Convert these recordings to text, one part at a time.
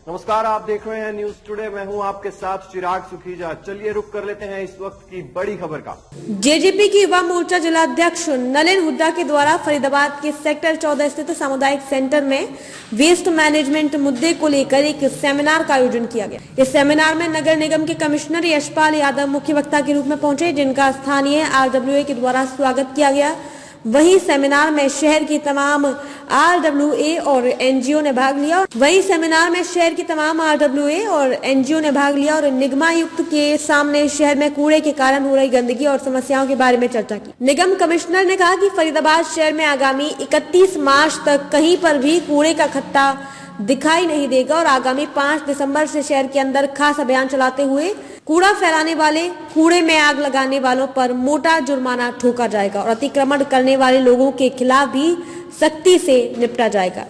नमस्कार, आप देख रहे हैं न्यूज टुडे। मैं हूं आपके साथ चिराग सुखीजा। चलिए रुक कर लेते हैं इस वक्त की बड़ी खबर का। जेजेपी की युवा मोर्चा जिलाध्यक्ष नलिन हुड्डा के द्वारा फरीदाबाद के सेक्टर 14 स्थित सामुदायिक सेंटर में वेस्ट मैनेजमेंट मुद्दे को लेकर एक सेमिनार का आयोजन किया गया। इस सेमिनार में नगर निगम के कमिश्नर यशपाल यादव मुख्य वक्ता के रूप में पहुंचे, जिनका स्थानीय RWA के द्वारा स्वागत किया गया। वहीं सेमिनार में शहर की तमाम RWA और NGO ने भाग लिया और निगमायुक्त के सामने शहर में कूड़े के कारण हो रही गंदगी और समस्याओं के बारे में चर्चा की। निगम कमिश्नर ने कहा कि फरीदाबाद शहर में आगामी 31 मार्च तक कहीं पर भी कूड़े का खत्ता दिखाई नहीं देगा और आगामी 5 दिसंबर से शहर के अंदर खास अभियान चलाते हुए कूड़ा फैलाने वाले, कूड़े में आग लगाने वालों पर मोटा जुर्माना ठोका जाएगा और अतिक्रमण करने वाले लोगों के खिलाफ भी सख्ती से निपटा जाएगा।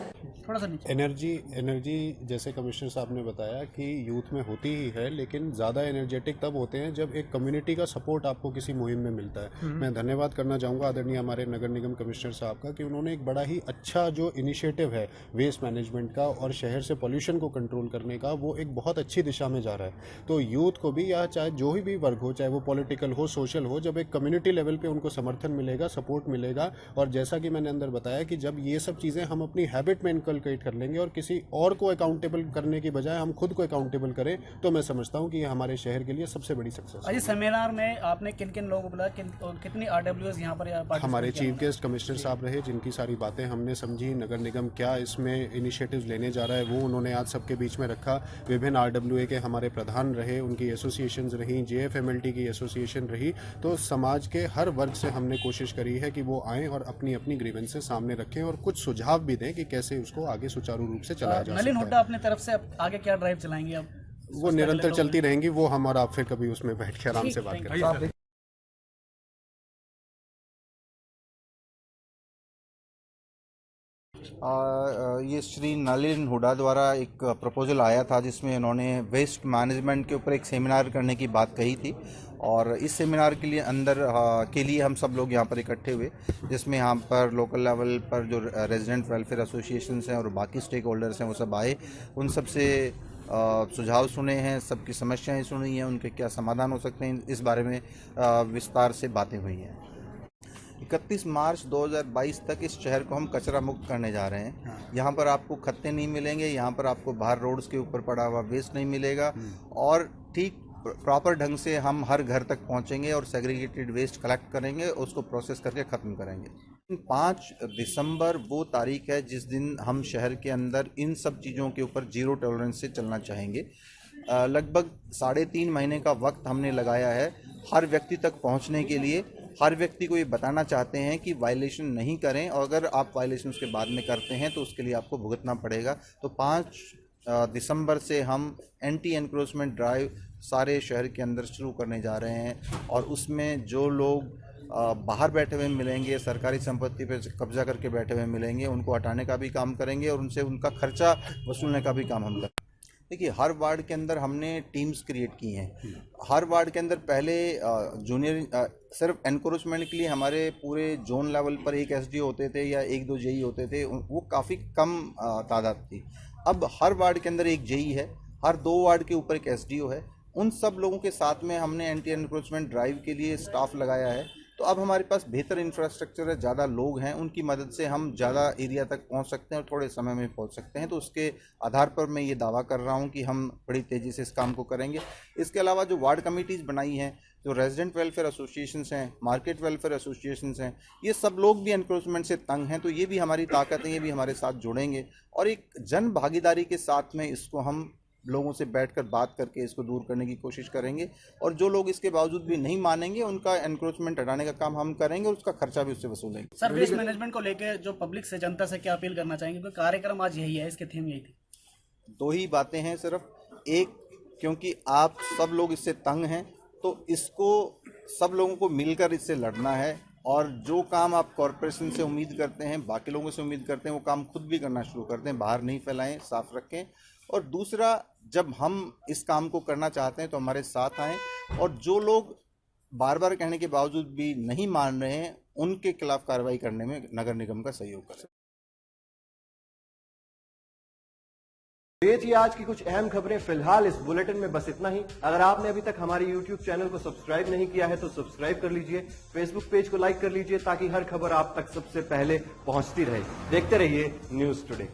एनर्जी जैसे कमिश्नर साहब ने बताया कि यूथ में होती ही है, लेकिन ज़्यादा एनर्जेटिक तब होते हैं जब एक कम्युनिटी का सपोर्ट आपको किसी मुहिम में मिलता है। मैं धन्यवाद करना चाहूँगा आदरणीय हमारे नगर निगम कमिश्नर साहब का कि उन्होंने एक बड़ा ही अच्छा जो इनिशिएटिव है वेस्ट मैनेजमेंट का और शहर से पॉल्यूशन को कंट्रोल करने का, वो एक बहुत अच्छी दिशा में जा रहा है। तो यूथ को भी, या चाहे जो भी वर्ग हो, चाहे वो पॉलिटिकल हो, सोशल हो, जब एक कम्युनिटी लेवल पर उनको समर्थन मिलेगा, सपोर्ट मिलेगा, और जैसा कि मैंने अंदर बताया कि जब ये सब चीज़ें हम अपनी हैबिट में इनकलकेट कर लेंगे और किसी और को अकाउंटेबल करने की बजाय हम खुद को अकाउंटेबल करें, तो मैं समझता हूं कि ये हमारे शहर के लिए सबसे बड़ी सक्सेस है। सेमिनार में आपने किन किन लोगों को बुलाया, कितनी RWAs यहाँ पर हमारे चीफ गेस्ट कमिश्नर साहब रहे, जिनकी सारी बातें हमने समझी। नगर निगम क्या इसमें इनिशिएटिव्स लेने जा रहा है वो उन्होंने आज सबके बीच में रखा। विभिन्न RWA के हमारे प्रधान रहे, उनकी एसोसिएशन रही, JFMLT की एसोसिएशन रही। तो समाज के हर वर्ग से हमने कोशिश करी है कि वो आएँ और अपनी अपनी ग्रीवेंसेस सामने रखें और कुछ सुझाव भी दें कि कैसे उसको आगे सुचारू रूप से चलाया जा सकता है। नलिन हुड्डा अपनी तरफ से आगे क्या ड्राइव चलाएंगे? अब वो निरंतर चलती रहेंगी, वो हम और आप फिर कभी उसमें बैठ के आराम से बात करेंगे। ये श्री नलिन हुड्डा द्वारा एक प्रपोजल आया था जिसमें इन्होंने वेस्ट मैनेजमेंट के ऊपर एक सेमिनार करने की बात कही थी, और इस सेमिनार के लिए हम सब लोग यहाँ पर इकट्ठे हुए, जिसमें यहाँ पर लोकल लेवल पर जो रेजिडेंट वेलफेयर एसोसिएशन हैं और बाकी स्टेक होल्डर्स हैं वो सब आए। उन सब से सुझाव सुने हैं, सबकी समस्याएं सुनी हैं, उनके क्या समाधान हो सकते हैं, इस बारे में विस्तार से बातें हुई हैं। 31 मार्च 2022 तक इस शहर को हम कचरा मुक्त करने जा रहे हैं। यहाँ पर आपको खत्ते नहीं मिलेंगे, यहाँ पर आपको बाहर रोड्स के ऊपर पड़ा हुआ वेस्ट नहीं मिलेगा, और ठीक प्रॉपर ढंग से हम हर घर तक पहुँचेंगे और सेग्रीगेटेड वेस्ट कलेक्ट करेंगे, उसको प्रोसेस करके ख़त्म करेंगे। 5 दिसंबर वो तारीख है जिस दिन हम शहर के अंदर इन सब चीज़ों के ऊपर जीरो टॉलरेंस से चलना चाहेंगे। लगभग 3.5 महीने का वक्त हमने लगाया है हर व्यक्ति तक पहुंचने के लिए। हर व्यक्ति को ये बताना चाहते हैं कि वायलेशन नहीं करें, और अगर आप वायलेशन के बाद में करते हैं तो उसके लिए आपको भुगतना पड़ेगा। तो 5 दिसंबर से हम एंटी एनक्रोचमेंट ड्राइव सारे शहर के अंदर शुरू करने जा रहे हैं, और उसमें जो लोग बाहर बैठे हुए मिलेंगे, सरकारी संपत्ति पर कब्जा करके बैठे हुए मिलेंगे, उनको हटाने का भी काम करेंगे और उनसे उनका खर्चा वसूलने का भी काम हम करेंगे। देखिए, हर वार्ड के अंदर हमने टीम्स क्रिएट की हैं। हर वार्ड के अंदर पहले जूनियर सिर्फ एनक्रोचमेंट के लिए हमारे पूरे जोन लेवल पर एक SDO होते थे या 1-2 JE होते थे, वो काफ़ी कम तादाद थी। अब हर वार्ड के अंदर एक JE है, हर 2 वार्ड के ऊपर एक SDO है। उन सब लोगों के साथ में हमने एंटी एनक्रोचमेंट ड्राइव के लिए स्टाफ लगाया है। तो अब हमारे पास बेहतर इंफ्रास्ट्रक्चर है, ज़्यादा लोग हैं, उनकी मदद से हम ज़्यादा एरिया तक पहुंच सकते हैं और थोड़े समय में पहुंच सकते हैं। तो उसके आधार पर मैं ये दावा कर रहा हूं कि हम बड़ी तेज़ी से इस काम को करेंगे। इसके अलावा जो वार्ड कमेटीज़ बनाई हैं, जो रेजिडेंट वेलफेयर एसोसिएशंस हैं, मार्केट वेलफेयर एसोसिएशंस हैं, ये सब लोग भी एनक्रोचमेंट से तंग हैं। तो ये भी हमारी ताकत है, ये भी हमारे साथ जुड़ेंगे और एक जन भागीदारी के साथ में इसको हम लोगों से बैठकर बात करके इसको दूर करने की कोशिश करेंगे। और जो लोग इसके बावजूद भी नहीं मानेंगे, उनका एनक्रोचमेंट हटाने का काम हम करेंगे और उसका खर्चा भी उससे वसूलेंगे। सर, वेस्ट मैनेजमेंट को लेकर जो पब्लिक से, जनता से क्या अपील करना चाहेंगे? क्योंकि कार्यक्रम आज यही है, इसके थीम यही थी। 2 ही बातें हैं सिर्फ। एक, क्योंकि आप सब लोग इससे तंग हैं, तो इसको सब लोगों को मिलकर इससे लड़ना है, और जो काम आप कॉरपोरेशन से उम्मीद करते हैं, बाकी लोगों से उम्मीद करते हैं, वो काम खुद भी करना शुरू करते हैं। बाहर नहीं फैलाएं, साफ रखें। और दूसरा, जब हम इस काम को करना चाहते हैं तो हमारे साथ आएं, और जो लोग बार बार कहने के बावजूद भी नहीं मान रहे हैं, उनके खिलाफ कार्रवाई करने में नगर निगम का सहयोग करें। ये थी आज की कुछ अहम खबरें। फिलहाल इस बुलेटिन में बस इतना ही। अगर आपने अभी तक हमारे YouTube चैनल को सब्सक्राइब नहीं किया है तो सब्सक्राइब कर लीजिए, फेसबुक पेज को लाइक कर लीजिए ताकि हर खबर आप तक सबसे पहले पहुंचती रहे। देखते रहिए न्यूज़ टुडे।